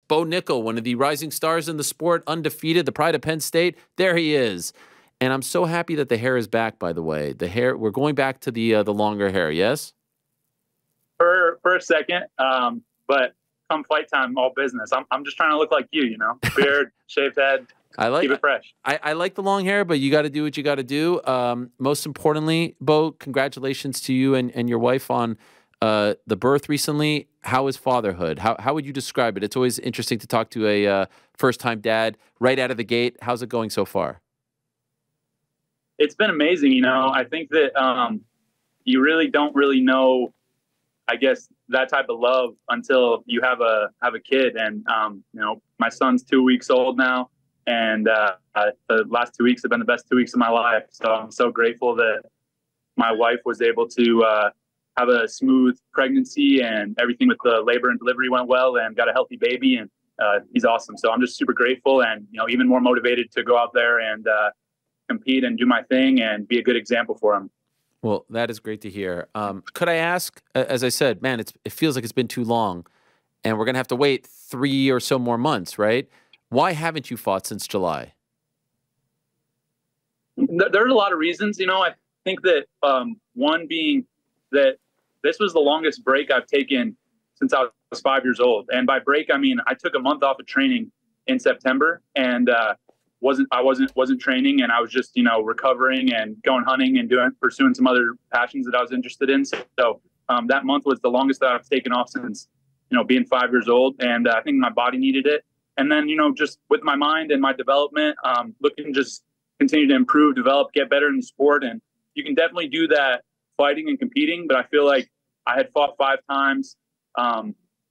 Bo Nickal, one of the rising stars in the sport, undefeated, the pride of Penn State. There he is. And I'm so happy that the hair is back, by the way. The hair, we're going back to the longer hair, yes? For a second, but come fight time, all business. I'm just trying to look like you know, beard, shaved head, keep it fresh. I like the long hair, but you got to do what you got to do. Most importantly, Bo, congratulations to you and your wife on the birth recently. How is fatherhood? How would you describe it? It's always interesting to talk to a first-time dad right out of the gate. How's it going so far? It's been amazing. You know, I think that you really don't really know, I guess, that type of love until you have a kid. And you know, my son's 2 weeks old now, and the last 2 weeks have been the best 2 weeks of my life. So I'm so grateful that my wife was able to have a smooth pregnancy, and everything with the labor and delivery went well, and got a healthy baby, and he's awesome. So I'm just super grateful, and you know, even more motivated to go out there and compete and do my thing and be a good example for him. Well, that is great to hear. Could I ask, as I said, man, it feels like it's been too long, and we're going to have to wait 3 or so more months, right? Why haven't you fought since July? There's a lot of reasons. You know, I think that one being that this was the longest break I've taken since I was 5 years old. And by break, I mean I took a month off of training in September, and wasn't training, and I was just, you know, recovering and going hunting and pursuing some other passions that I was interested in. So that month was the longest that I've taken off since, you know, being 5 years old. And I think my body needed it. And then, you know, just with my mind and my development, looking to just continue to improve, develop, get better in the sport. And you can definitely do that fighting and competing. But I feel like I had fought 5 times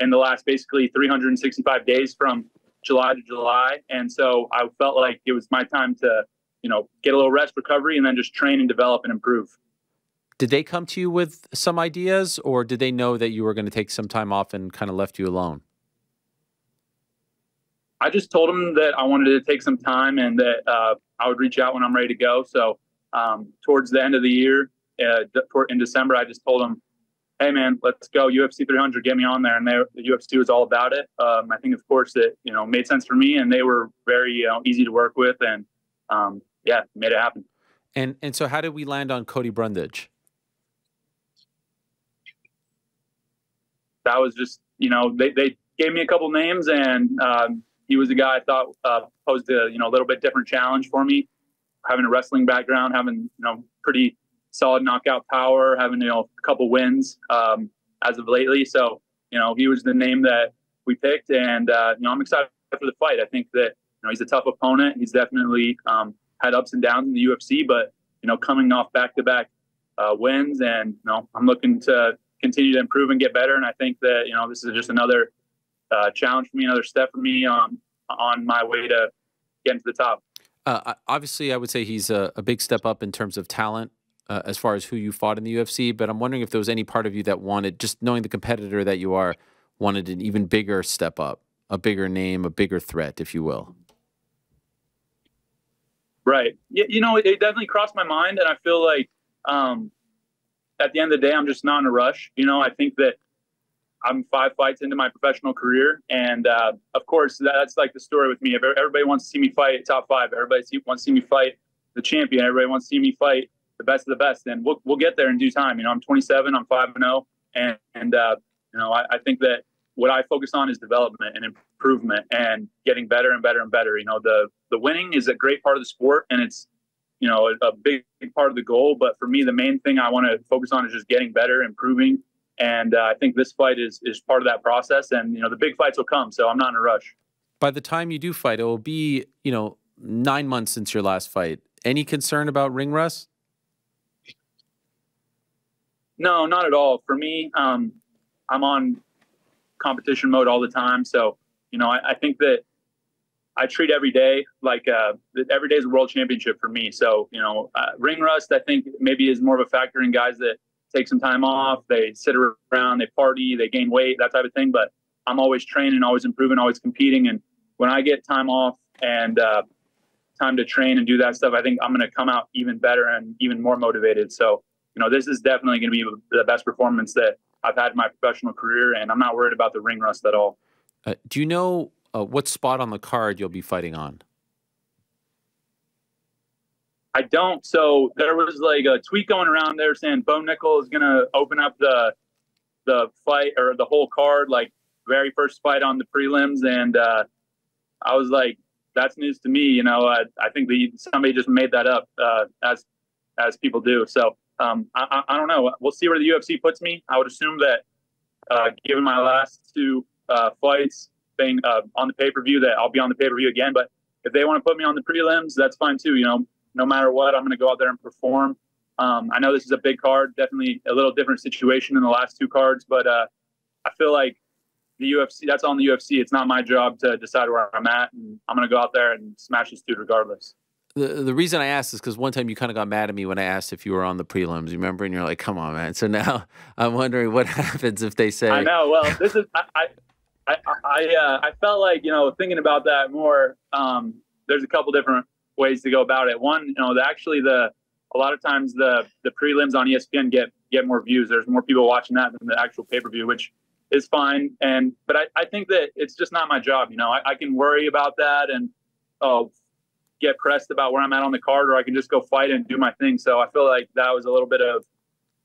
in the last basically 365 days from July to July. And so I felt like it was my time to, you know, get a little rest, recovery, and then just train and develop and improve. Did they come to you with some ideas, or did they know that you were going to take some time off and kind of left you alone? I just told them that I wanted to take some time, and that I would reach out when I'm ready to go. So towards the end of the year, in December, I just told them, hey man, let's go UFC 300, get me on there. And the UFC was all about it. I think, of course, it, you know, made sense for me, and they were very easy to work with, and yeah, made it happen. And so how did we land on Cody Brundage? That was just, you know, they gave me a couple names, and he was a guy I thought posed a, you know, a little bit different challenge for me, having a wrestling background, having, you know, pretty solid knockout power, having, you know, a couple wins as of lately. So, you know, he was the name that we picked, and you know, I'm excited for the fight. I think that, you know, he's a tough opponent. He's definitely had ups and downs in the UFC, but, you know, coming off back-to-back wins, and, you know, I'm looking to continue to improve and get better. And I think that, you know, this is just another challenge for me, another step for me on my way to getting to the top. Obviously, I would say he's a big step up in terms of talent, as far as who you fought in the UFC, but I'm wondering if there was any part of you that wanted, just knowing the competitor that you are, wanted an even bigger step up, a bigger name, a bigger threat, if you will. Right. You know, it definitely crossed my mind, and I feel like at the end of the day, I'm just not in a rush. You know, I think that I'm 5 fights into my professional career, and of course, that's like the story with me. Everybody wants to see me fight top 5. Everybody wants to see me fight the champion. Everybody wants to see me fight the best of the best, and we'll get there in due time. You know, I'm 27, I'm 5-0, and you know, I think that what I focus on is development and improvement and getting better and better and better. You know, the winning is a great part of the sport, and it's, you know, a big part of the goal. But for me, the main thing I want to focus on is just getting better, improving, and I think this fight is part of that process. And you know, the big fights will come, so I'm not in a rush. By the time you do fight, it will be, you know, 9 months since your last fight. Any concern about ring rust? No, not at all. For me, I'm on competition mode all the time. So, you know, I think that I treat every day like every day is a world championship for me. So, you know, ring rust, I think maybe is more of a factor in guys that take some time off. They sit around, they party, they gain weight, that type of thing. But I'm always training, always improving, always competing. And when I get time off and time to train and do that stuff, I think I'm going to come out even better and even more motivated. So, you know, this is definitely going to be the best performance that I've had in my professional career, and I'm not worried about the ring rust at all. Do you know what spot on the card you'll be fighting on? I don't. So there was like a tweet going around there saying Bo Nickal is going to open up the fight or the whole card, like very first fight on the prelims. And I was like, that's news to me. You know, I think somebody just made that up as people do. So I don't know. We'll see where the UFC puts me. I would assume that given my last two fights being on the pay-per-view, that I'll be on the pay-per-view again. But if they want to put me on the prelims, that's fine too. You know, no matter what, I'm going to go out there and perform. I know this is a big card, definitely a little different situation than the last two cards, but I feel like the UFC, that's on the UFC. It's not my job to decide where I'm at, and I'm going to go out there and smash this dude regardless. The reason I asked is because one time you kind of got mad at me when I asked if you were on the prelims. You remember? And you're like, "Come on, man." So now I'm wondering what happens if they say. I know. Well, this is I felt like, you know, thinking about that more. There's a couple different ways to go about it. One, you know, a lot of times the prelims on ESPN get more views. There's more people watching that than the actual pay-per-view, which is fine. But I think that it's just not my job. You know, I can worry about that and get pressed about where I'm at on the card, or I can just go fight and do my thing. So I feel like that was a little bit of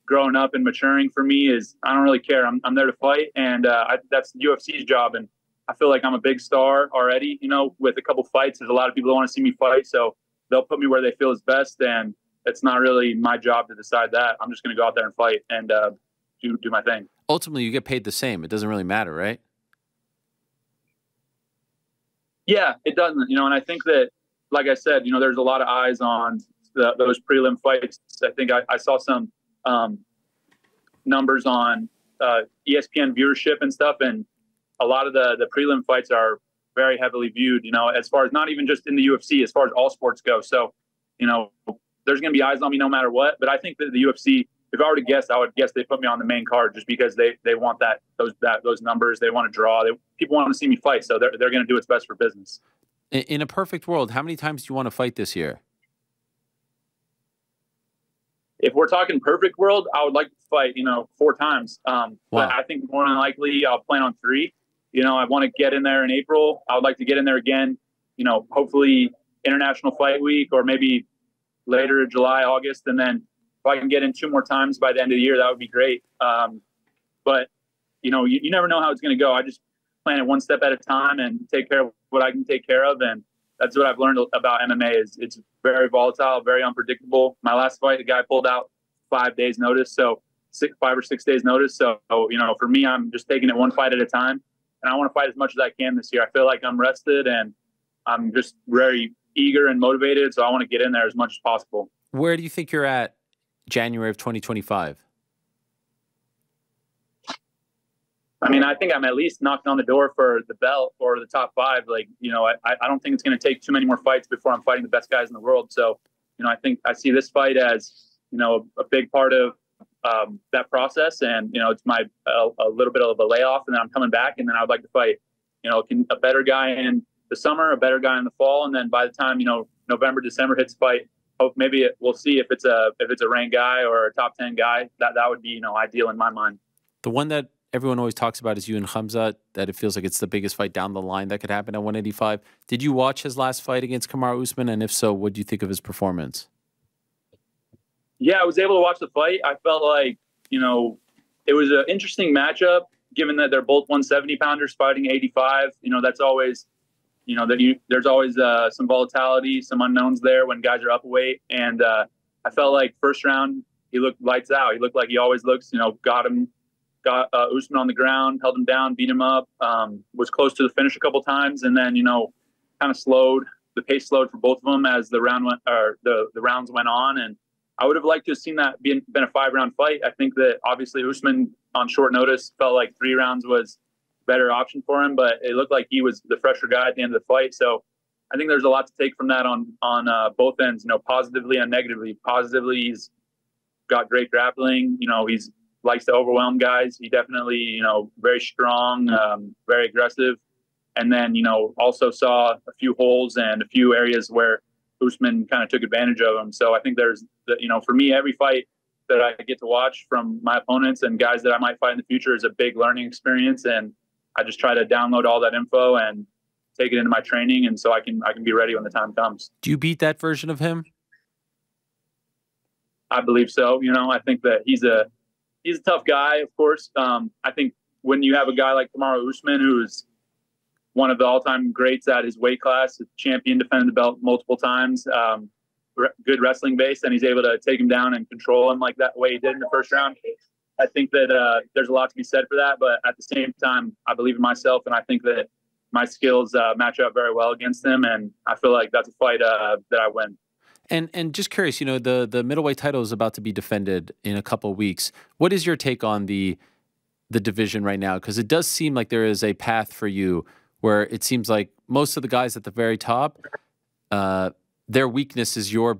growing up and maturing for me. Is I don't really care. I'm there to fight, and that's UFC's job. And I feel like I'm a big star already. You know, with a couple fights, there's a lot of people that want to see me fight, so they'll put me where they feel is best. And it's not really my job to decide that. I'm just going to go out there and fight and do my thing. Ultimately, you get paid the same. It doesn't really matter, right? Yeah, it doesn't. You know, and I think that, like I said, you know, there's a lot of eyes on those prelim fights. I think I saw some numbers on ESPN viewership and stuff, and a lot of the prelim fights are very heavily viewed, you know, as far as not even just in the UFC, as far as all sports go. So, you know, there's going to be eyes on me no matter what. But I think that the UFC, if I were to guess, I would guess they put me on the main card just because they want those numbers. They want to draw. People want to see me fight, so they're going to do what's best for business. In a perfect world, how many times do you want to fight this year? If we're talking perfect world, I would like to fight, you know, 4 times. Wow. But I think more than likely I'll plan on 3. You know, I want to get in there in April. I would like to get in there again, you know, hopefully International Fight Week or maybe later July, August. And then if I can get in 2 more times by the end of the year, that would be great. But, you know, you never know how it's going to go. I just plan it one step at a time and take care of what I can take care of. And that's what I've learned about MMA is it's very volatile, very unpredictable. My last fight, the guy pulled out 5 days notice. So 5 or 6 days notice. So, you know, for me, I'm just taking it one fight at a time. And I want to fight as much as I can this year. I feel like I'm rested and I'm just very eager and motivated. So I want to get in there as much as possible. Where do you think you're at January of 2025? I mean, I think I'm at least knocking on the door for the belt or the top 5. Like, you know, I don't think it's going to take too many more fights before I'm fighting the best guys in the world. So, you know, I think I see this fight as, you know, a big part of that process. And, you know, it's a little bit of a layoff, and then I'm coming back, and then I would like to fight, you know, a better guy in the summer, a better guy in the fall. And then by the time, you know, November, December hits fight, we'll see if it's a ranked guy or a top 10 guy. That would be, you know, ideal in my mind. The one that everyone always talks about is you and Khamzat, that it feels like it's the biggest fight down the line that could happen at 185. Did you watch his last fight against Kamaru Usman? And if so, what do you think of his performance? Yeah, I was able to watch the fight. I felt like, you know, it was an interesting matchup given that they're both 170-pounders fighting 85. You know, that's always, you know, there's always some volatility, some unknowns there when guys are up weight. And I felt like first round, he looked lights out. He looked like he always looks, you know, got Usman on the ground, held him down, beat him up, was close to the finish a couple times. And then, you know, kind of the pace slowed for both of them as the rounds went on. And I would have liked to have seen that been a 5-round fight. I think that obviously Usman on short notice felt like 3 rounds was a better option for him, but it looked like he was the fresher guy at the end of the fight. So I think there's a lot to take from that on both ends, you know, positively and negatively. Positively, he's got great grappling. You know, he's likes to overwhelm guys. He definitely, you know, very strong, very aggressive. And then, you know, also saw a few holes and a few areas where Usman kind of took advantage of him. So I think you know, for me, every fight that I get to watch from my opponents and guys that I might fight in the future is a big learning experience. And I just try to download all that info and take it into my training, and so I can be ready when the time comes. Do you beat that version of him? I believe so. You know, I think that he's a tough guy, of course. I think when you have a guy like Kamaru Usman, who's one of the all-time greats at his weight class, a champion, defended the belt multiple times, good wrestling base, and he's able to take him down and control him like that way he did in the first round. I think that there's a lot to be said for that, but at the same time, I believe in myself, and I think that my skills match up very well against him, and I feel like that's a fight that I win. And just curious, you know, the middleweight title is about to be defended in a couple of weeks. What is your take on the division right now? Because it does seem like there is a path for you where it seems like most of the guys at the very top, their weakness is your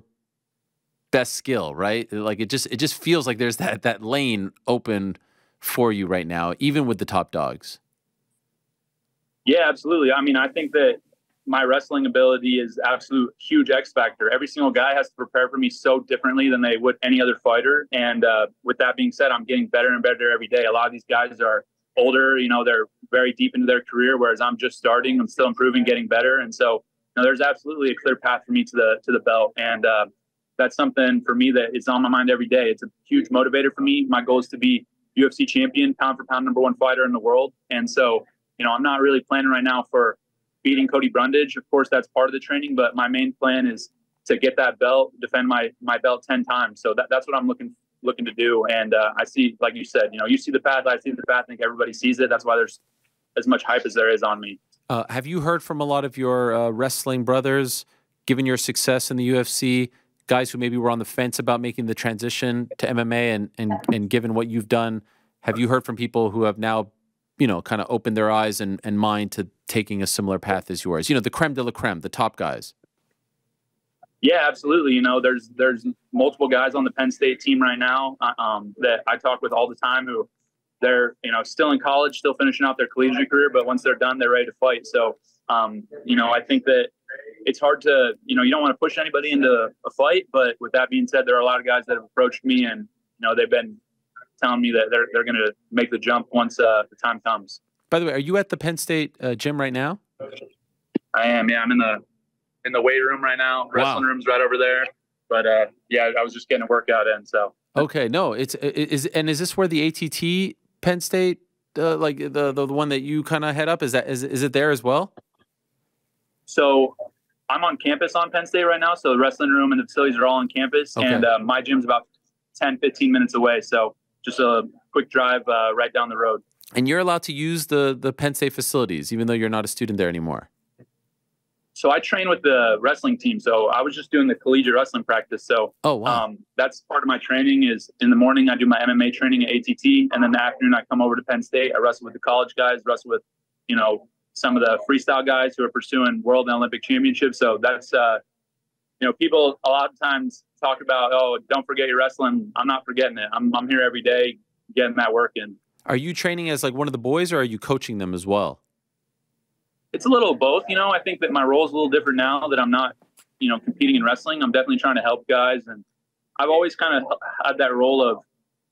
best skill, right? Like it just feels like there's that lane open for you right now, even with the top dogs. Yeah, absolutely. I mean, I think that my wrestling ability is absolute huge X factor. Every single guy has to prepare for me so differently than they would any other fighter. And with that being said, I'm getting better and better every day. A lot of these guys are older, you know, they're very deep into their career, whereas I'm just starting. I'm still improving, getting better. And so, you know, there's absolutely a clear path for me to the belt. And that's something for me that is on my mind every day. It's a huge motivator for me. My goal is to be UFC champion, pound for pound, #1 fighter in the world. And so, you know, I'm not really planning right now for beating Cody Brundage. Of course, that's part of the training, but my main plan is to get that belt, defend my belt 10 times. So that's what I'm looking to do. And I see, like you said, you know, you see the path, I see the path. I think everybody sees it. That's why there's as much hype as there is on me. Have you heard from a lot of your wrestling brothers, given your success in the UFC, guys who maybe were on the fence about making the transition to MMA and given what you've done, have you heard from people who have now, you know, kind of opened their eyes and mind to taking a similar path as yours? You know, the creme de la creme, the top guys. Yeah, absolutely. You know, there's multiple guys on the Penn State team right now that I talk with all the time who they're, you know, still in college, still finishing out their collegiate career, but once they're done, they're ready to fight. So, you know, I think that it's hard to, you know, you don't want to push anybody into a fight, but with that being said, there are a lot of guys that have approached me and, you know, they've been telling me that they're going to make the jump once the time comes. By the way, are you at the Penn State gym right now? I am. Yeah, I'm in the weight room right now. Wrestling room's right over there. But yeah, I was just getting a workout in. So okay, no, is this where the ATT Penn State like the one that you kind of head up? Is it there as well? So I'm on campus on Penn State right now. So the wrestling room and the facilities are all on campus, okay. And my gym's about 10-15 minutes away. So just a quick drive right down the road. And you're allowed to use the Penn State facilities, even though you're not a student there anymore. So I train with the wrestling team. So I was just doing the collegiate wrestling practice. So that's part of my training is in the morning, I do my MMA training at ATT. And then in the afternoon, I come over to Penn State. I wrestle with the college guys, wrestle with, you know, some of the freestyle guys who are pursuing world and Olympic championships. So that's, you know, people a lot of times talk about, oh, don't forget your wrestling. I'm not forgetting it. I'm here every day getting that work in. Are you training as like one of the boys or are you coaching them as well? It's a little of both. You know, I think that my role is a little different now that I'm not, you know, competing in wrestling. I'm definitely trying to help guys. And I've always kind of had that role of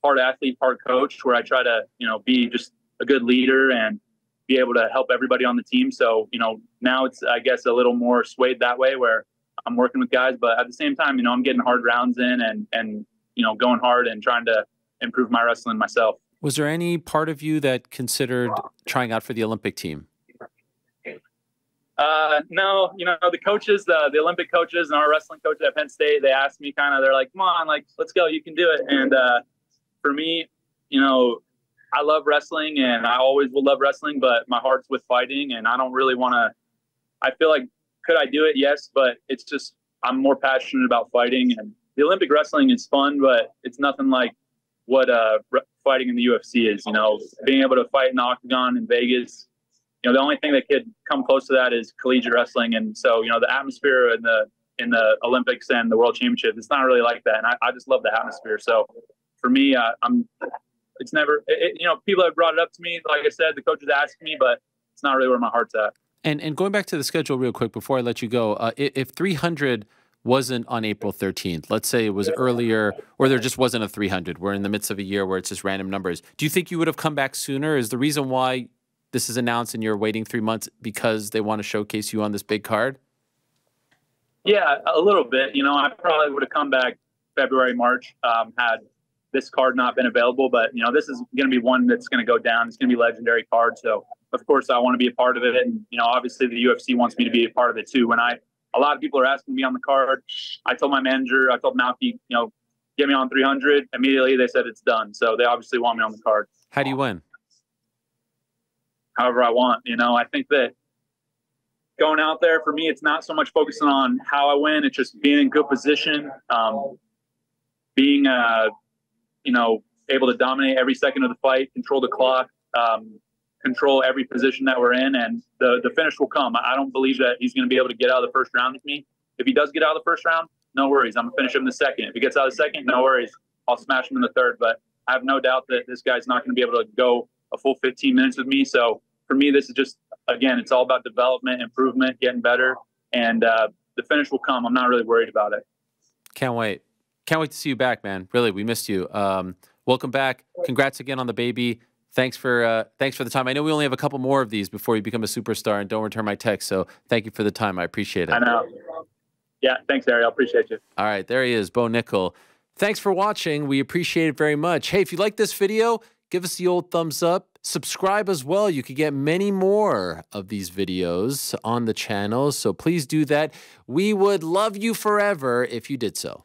part athlete, part coach, where I try to, you know, be just a good leader and be able to help everybody on the team. So, you know, now it's, I guess, a little more swayed that way where I'm working with guys, but at the same time, you know, I'm getting hard rounds in and, you know, going hard and trying to improve my wrestling myself. Was there any part of you that considered trying out for the Olympic team? No, you know, the coaches, the Olympic coaches and our wrestling coach at Penn State, they asked me they're like, come on, like, let's go, you can do it. And, for me, you know, I love wrestling and I always will love wrestling, but my heart's with fighting and I don't really want to, I feel like, could I do it? Yes, but it's just, I'm more passionate about fighting and the Olympic wrestling is fun, but it's nothing like what, fighting in the UFC is, you know, being able to fight in the octagon in Vegas. You know, the only thing that could come close to that is collegiate wrestling. And so, you know, the atmosphere in the Olympics and the World Championship, it's not really like that. And I just love the atmosphere. So for me, it's never, you know, people have brought it up to me. Like I said, the coaches asked me, but it's not really where my heart's at. And going back to the schedule real quick before I let you go, if 300 wasn't on April 13th, let's say it was earlier, or there just wasn't a 300, we're in the midst of a year where it's just random numbers. Do you think you would have come back sooner? Is the reason why this is announced and you're waiting 3 months because they want to showcase you on this big card? Yeah, a little bit. You know, I probably would have come back February, March, had this card not been available. But, you know, this is going to be one that's going to go down. It's going to be a legendary card. So, of course, I want to be a part of it. And, you know, obviously the UFC wants me to be a part of it too. When a lot of people are asking me on the card, I told my manager, I told Malky, you know, get me on 300. Immediately they said it's done. So they obviously want me on the card. How do you win? However I want. You know, I think that going out there, for me, it's not so much focusing on how I win. It's just being in good position, being, you know, able to dominate every second of the fight, control the clock, control every position that we're in, and the finish will come. I don't believe that he's going to be able to get out of the first round with me. If he does get out of the first round, no worries. I'm going to finish him in the second. If he gets out of the second, no worries. I'll smash him in the third. But I have no doubt that this guy's not going to be able to go a full 15 minutes with me. So for me, this is just, again, it's all about development, improvement, getting better, and the finish will come. I'm not really worried about it. Can't wait. Can't wait to see you back, man. Really, we missed you. Welcome back. Congrats again on the baby. Thanks for the time. I know we only have a couple more of these before you become a superstar, and don't return my text. So thank you for the time. I appreciate it. I know. Yeah, thanks, Ari. I appreciate you. All right, there he is, Bo Nickal. Thanks for watching. We appreciate it very much. Hey, if you like this video, give us the old thumbs up. Subscribe as well. You could get many more of these videos on the channel, so please do that. We would love you forever if you did so.